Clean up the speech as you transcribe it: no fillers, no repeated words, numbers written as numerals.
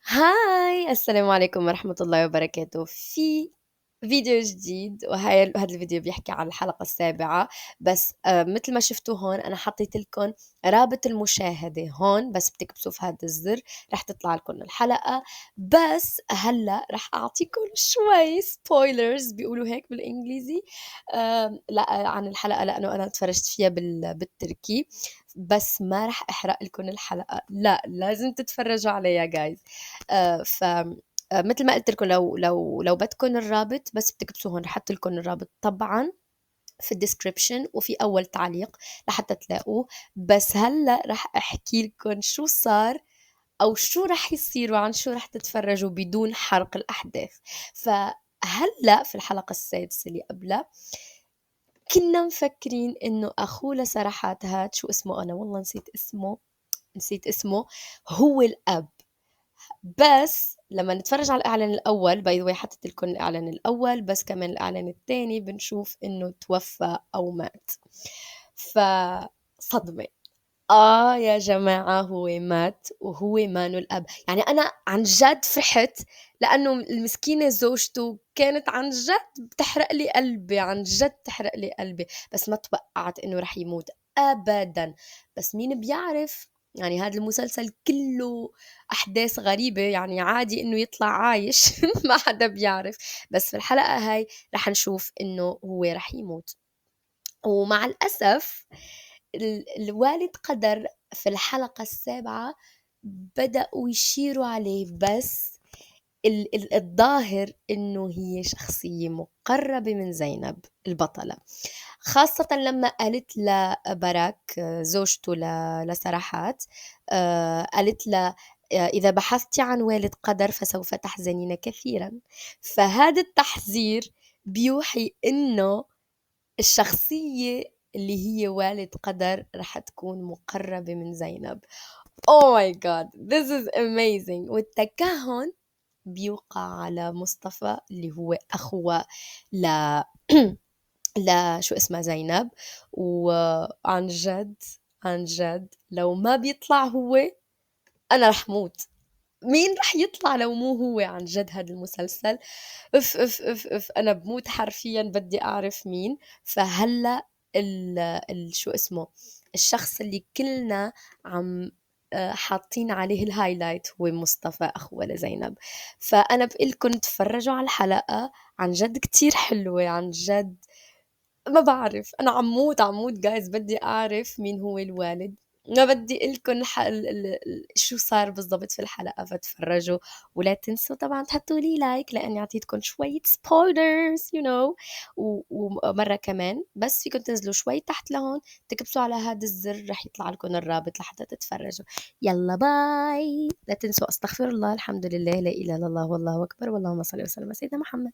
هاي السلام عليكم ورحمة الله وبركاته في فيديو جديد هذا الفيديو بيحكي عن الحلقة السابعة. بس مثل ما شفتوا هون أنا حطيت لكم رابط المشاهدة هون، بس بتكبسوا في هذا الزر رح تطلع لكم الحلقة. بس هلا رح أعطيكم شوي سبويلرز بيقولوا هيك بالإنجليزي. لا عن الحلقة لأنه أنا تفرجت فيها بالتركي. بس ما رح أحرق لكم الحلقة، لا لازم تتفرجوا عليها جايز. ف مثل ما قلت لكم لو بدكم الرابط بس بتكبسوا هون، رح احط لكم الرابط طبعا في الديسكريبشن وفي اول تعليق لحتى تلاقوه. بس هلا رح احكي لكم شو صار او شو رح يصير وعن شو رح تتفرجوا بدون حرق الاحداث. فهلا في الحلقة السادسة اللي قبلها كنا مفكرين انه اخوه لسرحات هاد، شو اسمه انا والله نسيت اسمه، هو الاب. بس لما نتفرج على الإعلان الأول، باي ذا واي حطيت لكم الإعلان الأول بس كمان الإعلان الثاني بنشوف إنه توفى أو مات. فصدمة. يا جماعة هو مات وهو مانو الأب. يعني أنا عن جد فرحت لأنه المسكينة زوجته كانت عن جد بتحرق لي قلبي، عن جد تحرق لي قلبي. بس ما توقعت إنه رح يموت أبدا. بس مين بيعرف، يعني هذا المسلسل كله أحداث غريبة، يعني عادي إنه يطلع عايش ما حدا بيعرف. بس في الحلقة هاي رح نشوف إنه هو رح يموت. ومع الأسف الوالد قدر في الحلقة السابعة بدأوا يشيروا عليه، بس الظاهر إنه هي شخصية مقربة من زينب البطلة. خاصة لما قالت لبراك زوجته لسرحات، قالت له إذا بحثت عن والد قدر فسوف تحزنين كثيرا. فهذا التحذير بيوحي إنه الشخصية اللي هي والد قدر رح تكون مقربة من زينب. Oh my god, this is amazing. والتكهن بيوقع على مصطفى اللي هو أخوه ل لا شو اسمها زينب. وعن جد عن جد لو ما بيطلع هو أنا رح موت. مين رح يطلع لو مو هو؟ عن جد هذا المسلسل اف اف اف اف انا بموت حرفيا بدي اعرف مين. فهلا شو اسمه الشخص اللي كلنا عم حاطين عليه الهايلايت هو مصطفى اخو لزينب. فانا بقلكن تفرجوا على الحلقة، عن جد كتير حلوة عن جد. ما بعرف، انا عموت جايز بدي اعرف مين هو الوالد. ما بدي لكم شو صار بالضبط في الحلقة، فتفرجوا. ولا تنسوا طبعا تحطوا لي لايك لاني اعطيتكم شوية سبويلرز ومرة كمان بس فيكم تنزلوا شوي تحت لهون، تكبسوا على هذا الزر رح يطلع لكم الرابط لحتى تتفرجوا. يلا باي. لا تنسوا استغفر الله، الحمد لله، لا اله الا الله، والله اكبر، واللهم صل وسلم على سيدنا محمد.